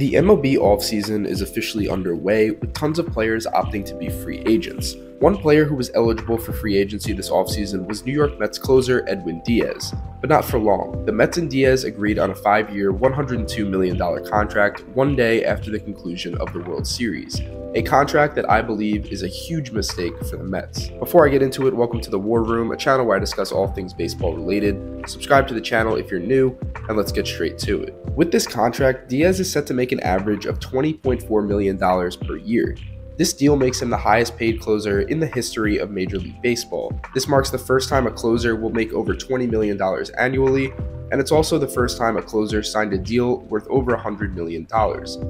The MLB offseason is officially underway, with tons of players opting to be free agents. One player who was eligible for free agency this offseason was New York Mets closer Edwin Diaz, but not for long. The Mets and Diaz agreed on a 5-year, $102 million contract one day after the conclusion of the World Series, a contract that I believe is a huge mistake for the Mets. Before I get into it, welcome to the War Room, a channel where I discuss all things baseball related. Subscribe to the channel if you're new, and let's get straight to it. With this contract, Diaz is set to make an average of $20.4 million per year. This deal makes him the highest paid closer in the history of Major League Baseball. This marks the first time a closer will make over $20 million annually, and it's also the first time a closer signed a deal worth over $100 million.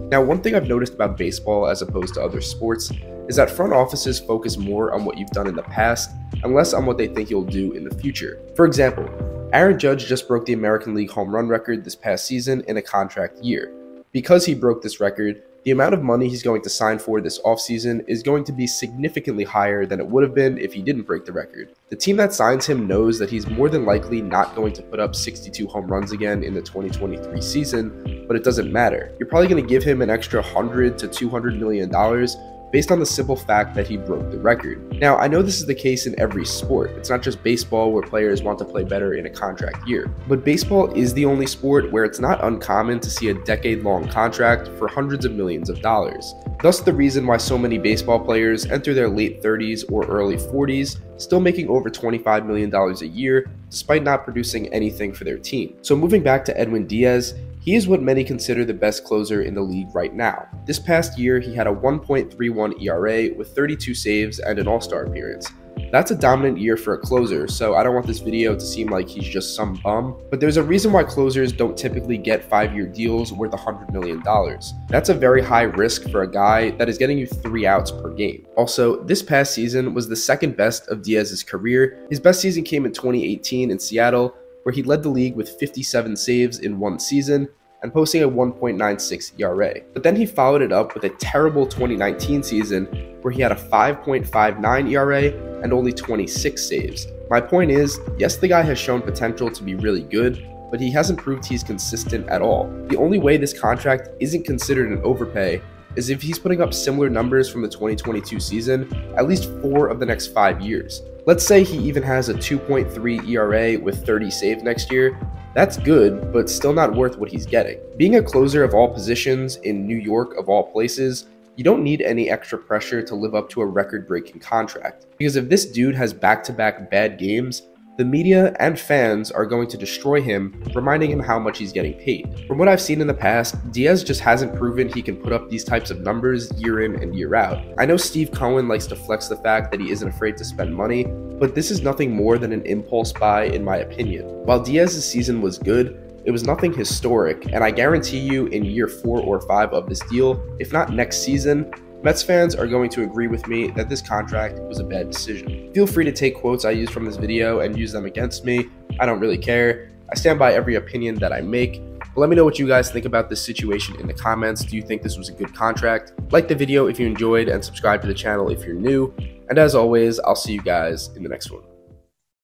Now, one thing I've noticed about baseball as opposed to other sports is that front offices focus more on what you've done in the past and less on what they think you'll do in the future. For example, Aaron Judge just broke the American League home run record this past season in a contract year. Because he broke this record, the amount of money he's going to sign for this offseason is going to be significantly higher than it would have been if he didn't break the record. The team that signs him knows that he's more than likely not going to put up 62 home runs again in the 2023 season, but it doesn't matter. You're probably going to give him an extra $100 to $200 million based on the simple fact that he broke the record. Now, I know this is the case in every sport. It's not just baseball where players want to play better in a contract year. But baseball is the only sport where it's not uncommon to see a decade-long contract for hundreds of millions of dollars. Thus the reason why so many baseball players enter their late 30s or early 40s still making over $25 million a year despite not producing anything for their team. So moving back to Edwin Diaz, he is what many consider the best closer in the league right now. This past year, he had a 1.31 ERA with 32 saves and an All-Star appearance. That's a dominant year for a closer, so I don't want this video to seem like he's just some bum, but there's a reason why closers don't typically get 5-year deals worth $100 million. That's a very high risk for a guy that is getting you 3 outs per game. Also, this past season was the second best of Diaz's career. His best season came in 2018 in Seattle, where he led the league with 57 saves in one season and posting a 1.96 ERA. But then he followed it up with a terrible 2019 season where he had a 5.59 ERA and only 26 saves. My point is, yes, the guy has shown potential to be really good, but he hasn't proved he's consistent at all. The only way this contract isn't considered an overpay is if he's putting up similar numbers from the 2022 season at least 4 of the next 5 years. Let's say he even has a 2.3 ERA with 30 saves next year. That's good, but still not worth what he's getting. Being a closer of all positions in New York of all places, you don't need any extra pressure to live up to a record-breaking contract. Because if this dude has back-to-back bad games, the media and fans are going to destroy him, reminding him how much he's getting paid. From what I've seen in the past, Diaz just hasn't proven he can put up these types of numbers year in and year out. I know Steve Cohen likes to flex the fact that he isn't afraid to spend money, but this is nothing more than an impulse buy in my opinion. While Diaz's season was good, it was nothing historic, and I guarantee you in year 4 or 5 of this deal, if not next season, Mets fans are going to agree with me that this contract was a bad decision. Feel free to take quotes I used from this video and use them against me. I don't really care. I stand by every opinion that I make. But let me know what you guys think about this situation in the comments. Do you think this was a good contract? Like the video if you enjoyed and subscribe to the channel if you're new. And as always, I'll see you guys in the next one.